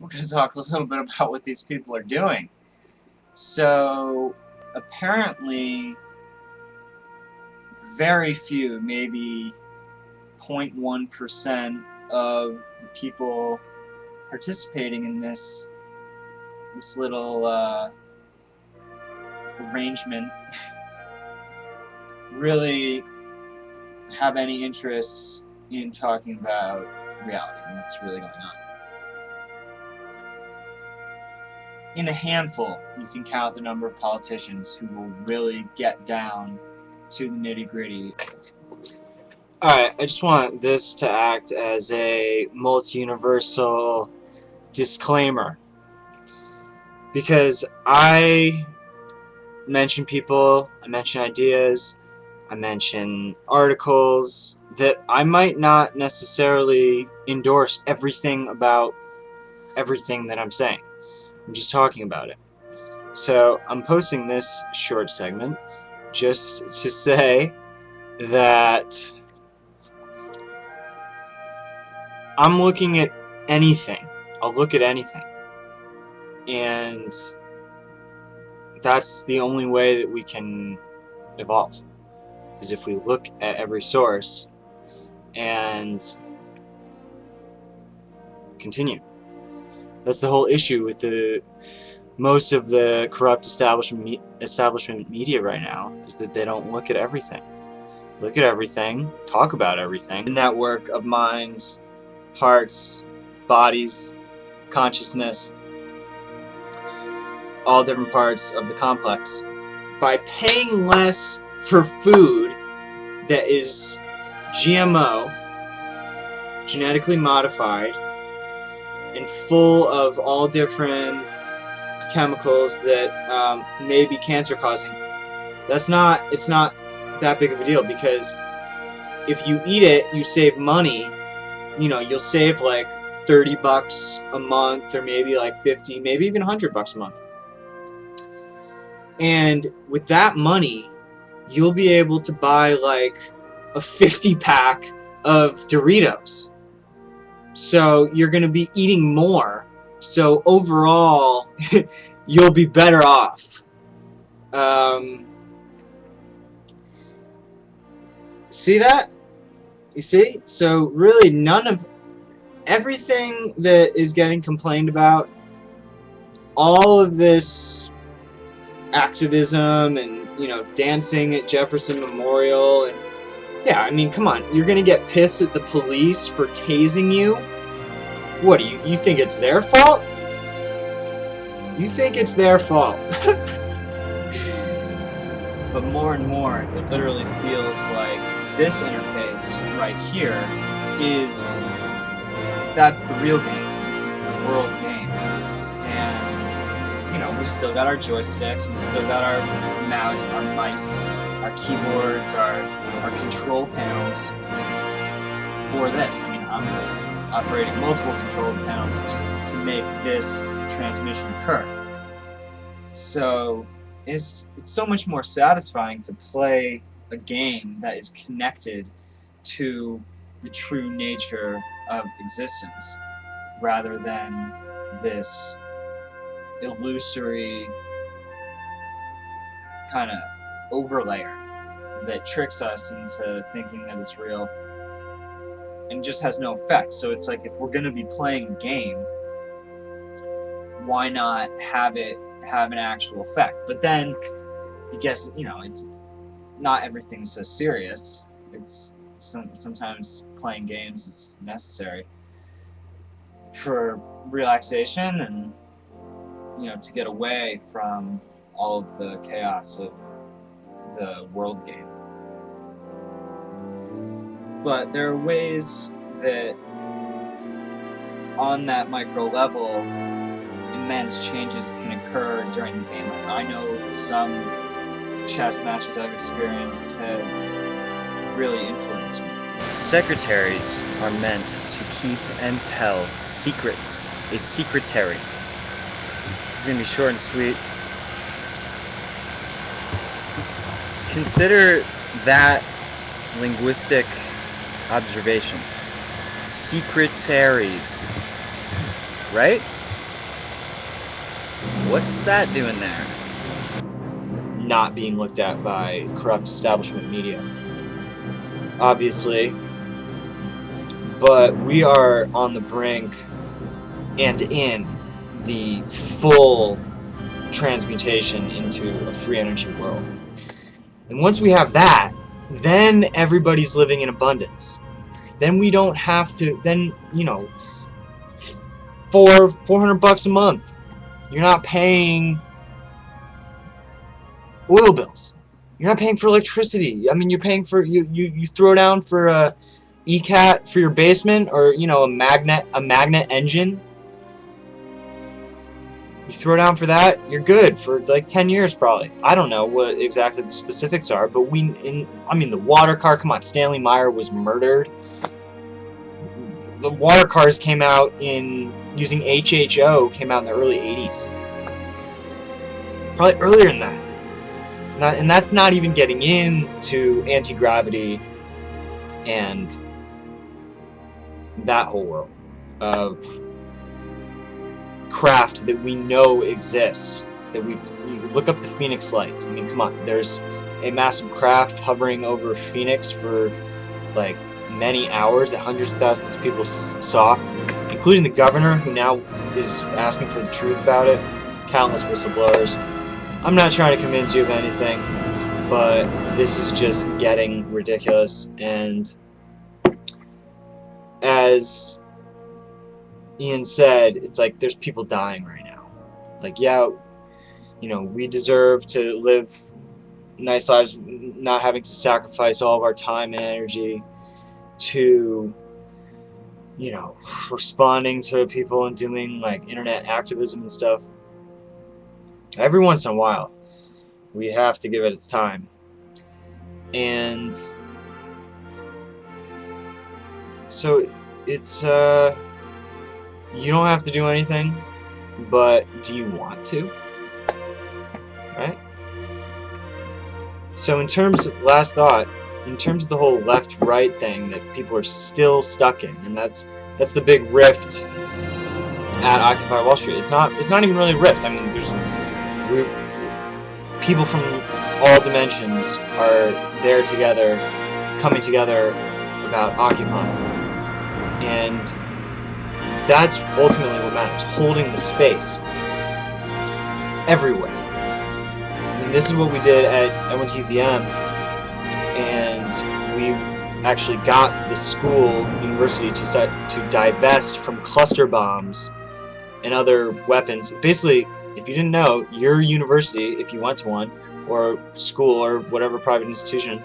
we're going to talk a little bit about what these people are doing. So, apparently, very few, maybe 0.1% of the people participating in this little arrangement really have any interest in talking about reality and what's really going on. In a handful, you can count the number of politicians who will really get down to the nitty-gritty. Alright, I just want this to act as a multi-universal disclaimer. Because I mention people, I mention ideas, I mention articles that I might not necessarily endorse everything about everything that I'm saying. I'm just talking about it. So I'm posting this short segment just to say that I'm looking at anything. I'll look at anything. And that's the only way that we can evolve, is if we look at every source and continue. That's the whole issue with most of the corrupt establishment media right now, is that they don't look at everything. Look at everything, talk about everything. The network of minds, hearts, bodies, consciousness, all different parts of the complex. By paying less for food that is GMO, genetically modified, and full of all different chemicals that may be cancer causing, it's not that big of a deal, because if you eat it, you save money. You know, you'll save like $30 a month, or maybe like 50, maybe even $100 a month. And with that money, you'll be able to buy like a 50-pack of Doritos. So you're going to be eating more. So overall, you'll be better off. See that? You see? So really, none of everything that is getting complained about, all of this activism and, you know, dancing at Jefferson Memorial, and yeah, I mean, come on, you're gonna get pissed at the police for tasing you? What do you think it's their fault? You think it's their fault? But more and more, it literally feels like this interface right here that's the real game. This is the world game. And, you know, we've still got our joysticks, we've still got our mouse, our mice, our keyboards, our control panels for this. I mean, I'm operating multiple control panels just to make this transmission occur. So it's so much more satisfying to play a game that is connected to the true nature of existence, rather than this illusory kind of overlayer that tricks us into thinking that it's real and just has no effect. So it's like, if we're going to be playing a game, why not have it have an actual effect? But then, I guess, you know, it's not everything's so serious. It's sometimes playing games is necessary for relaxation and, you know, to get away from all of the chaos of the world game. But there are ways that, on that micro level, immense changes can occur during the game. I know some chess matches I've experienced have really influenced me. Secretaries are meant to keep and tell secrets. A secretary. It's going to be short and sweet. Consider that linguistic observation. Secretaries. Right? What's that doing there? Not being looked at by corrupt establishment media, obviously. But we are on the brink and in the full transmutation into a free energy world. And once we have that, then everybody's living in abundance. Then we don't have to, then, you know, for $400 a month, you're not paying oil bills. You're not paying for electricity. I mean, you're paying for, you throw down for a ECAT for your basement, or, you know, a magnet engine. You throw down for that, you're good for like 10 years probably. I don't know what exactly the specifics are, but the water car, come on, Stanley Meyer was murdered. The water cars came out using HHO, came out in the early 80s. Probably earlier than that. And that's not even getting into anti-gravity and that whole world of craft that we know exists. You look up the Phoenix Lights. I mean, come on. There's a massive craft hovering over Phoenix for like many hours that hundreds of thousands of people saw, including the governor, who now is asking for the truth about it. Countless whistleblowers. I'm not trying to convince you of anything, but this is just getting ridiculous. And as Ian said, it's like there's people dying right now. Like, yeah, you know, we deserve to live nice lives, not having to sacrifice all of our time and energy to, you know, responding to people and doing like internet activism and stuff. Every once in a while, we have to give it its time. And so it's, you don't have to do anything, but do you want to? Right? So in terms of, last thought, in terms of the whole left-right thing that people are still stuck in, and that's the big rift at Occupy Wall Street. It's not even really a rift. I mean, people from all dimensions are there together, coming together about Occupy. And that's ultimately what matters, holding the space everywhere. And this is what we did at NYTVM, and we actually got the university to divest from cluster bombs and other weapons. Basically, if you didn't know, your university, if you went to one, or school, or whatever private institution,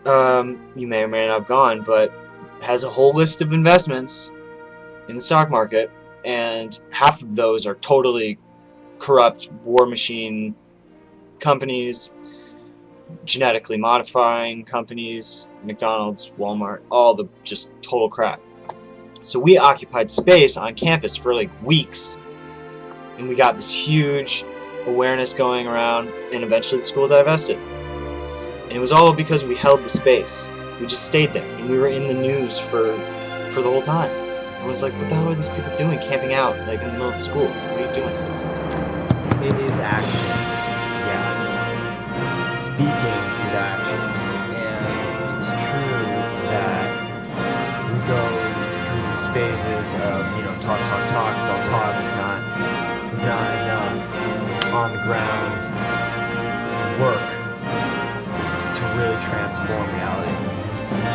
you may or may not have gone, but has a whole list of investments in the stock market, and half of those are totally corrupt war machine companies, genetically modifying companies, McDonald's, Walmart, all the just total crap. So we occupied space on campus for like weeks, and we got this huge awareness going around, and eventually the school divested. And it was all because we held the space. We just stayed there, and we were in the news for the whole time. I was like, what the hell are these people doing camping out like in the middle of the school? What are you doing? It is action. Yeah. Speaking is action. And it's true that we go through these phases of, you know, talk, it's all talk, it's not enough on the ground work to really transform reality.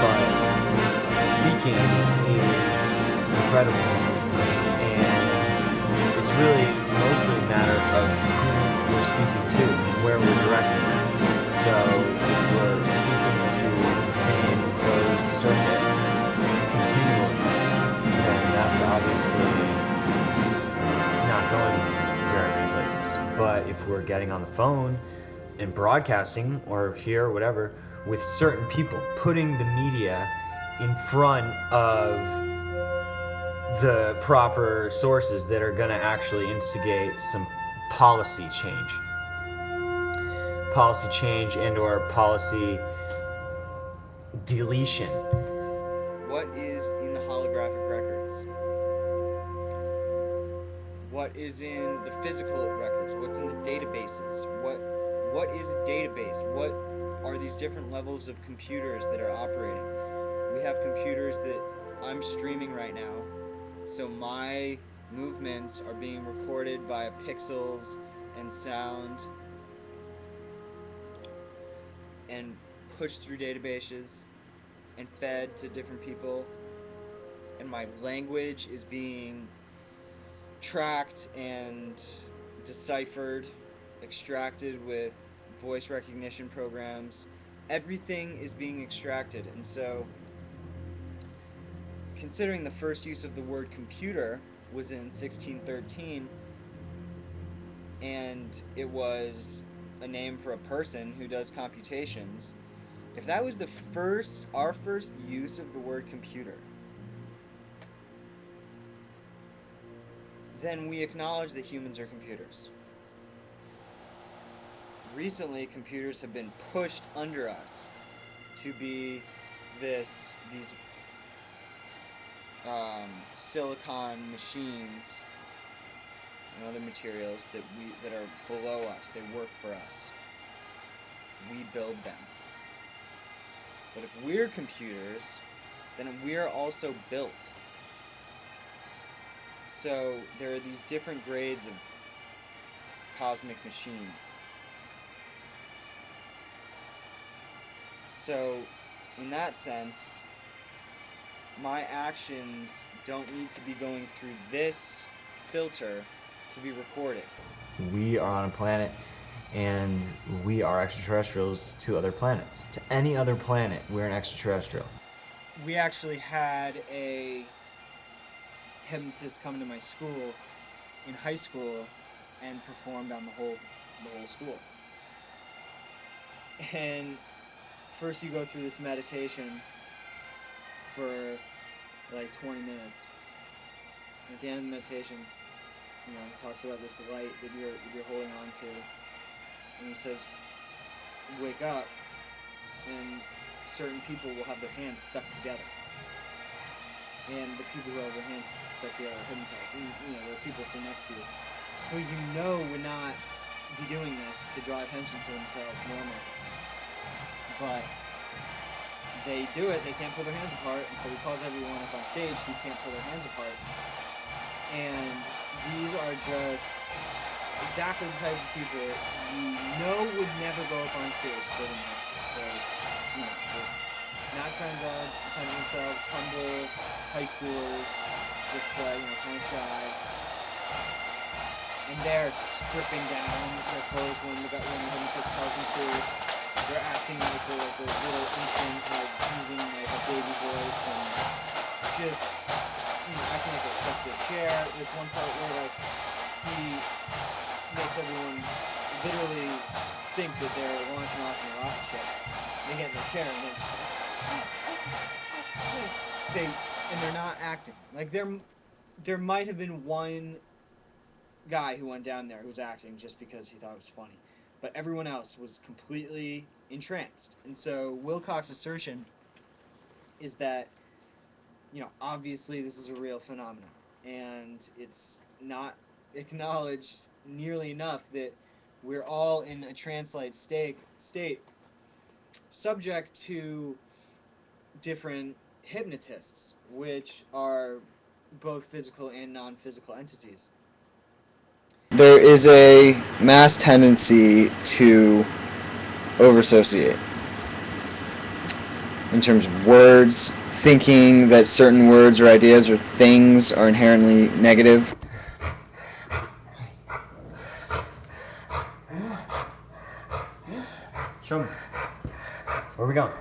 But speaking is incredible, and it's really mostly a matter of who we're speaking to and where we're directing it. So if we're speaking to the same closed circuit continually, then that's obviously not going very many places. But if we're getting on the phone and broadcasting, or here, or whatever, with certain people, putting the media in front of the proper sources that are going to actually instigate some policy change and or policy deletion. What is in the holographic records? what is in the physical records, what's in the databases, what is a database, what are these different levels of computers that are operating. We have computers that I'm streaming right now, so my movements are being recorded via pixels and sound and pushed through databases and fed to different people, and my language is being tracked and deciphered, extracted with voice recognition programs. Everything is being extracted, and so considering the first use of the word computer was in 1613, and it was a name for a person who does computations, if that was our first use of the word computer, then we acknowledge that humans are computers. Recently, computers have been pushed under us to be these silicon machines and other materials that are below us. They work for us. We build them. But if we're computers, then we're also built. So there are these different grades of cosmic machines. So in that sense, my actions don't need to be going through this filter to be recorded. We are on a planet, and we are extraterrestrials to other planets. To any other planet, we're an extraterrestrial. We actually had a hypnotist come to my school in high school and performed on the whole school. And first you go through this meditation for like 20 minutes. At the end of the meditation, he talks about this light that you're holding on to, and he says, wake up, and certain people will have their hands stuck together, and the people who have their hands stuck together are hypnotized, and there are people sitting next to you who would not be doing this to draw attention to themselves normally, but they do it. They can't pull their hands apart, and so we pause everyone up on stage who can't pull their hands apart. And these are just exactly the type of people would never go up on stage pulling their hands. They're, just not trying to attention themselves, humble high schoolers, just kind of shy. And they're stripping down their clothes when the hypnotist tells them to. They're acting like a little infant, using a baby voice, and just acting like they're stuck to a chair. There's one part where he makes everyone literally think that they're launching off in a rocket ship. They get in their chair and they're just and they're not acting. Like there might have been one guy who went down there who was acting just because he thought it was funny. But everyone else was completely entranced. And so Wilcox's assertion is that, obviously this is a real phenomenon, and it's not acknowledged nearly enough that we're all in a trance-like state, subject to different hypnotists, which are both physical and non-physical entities. There is a mass tendency to over-associate in terms of words, thinking that certain words or ideas or things are inherently negative. Show me. Where are we going?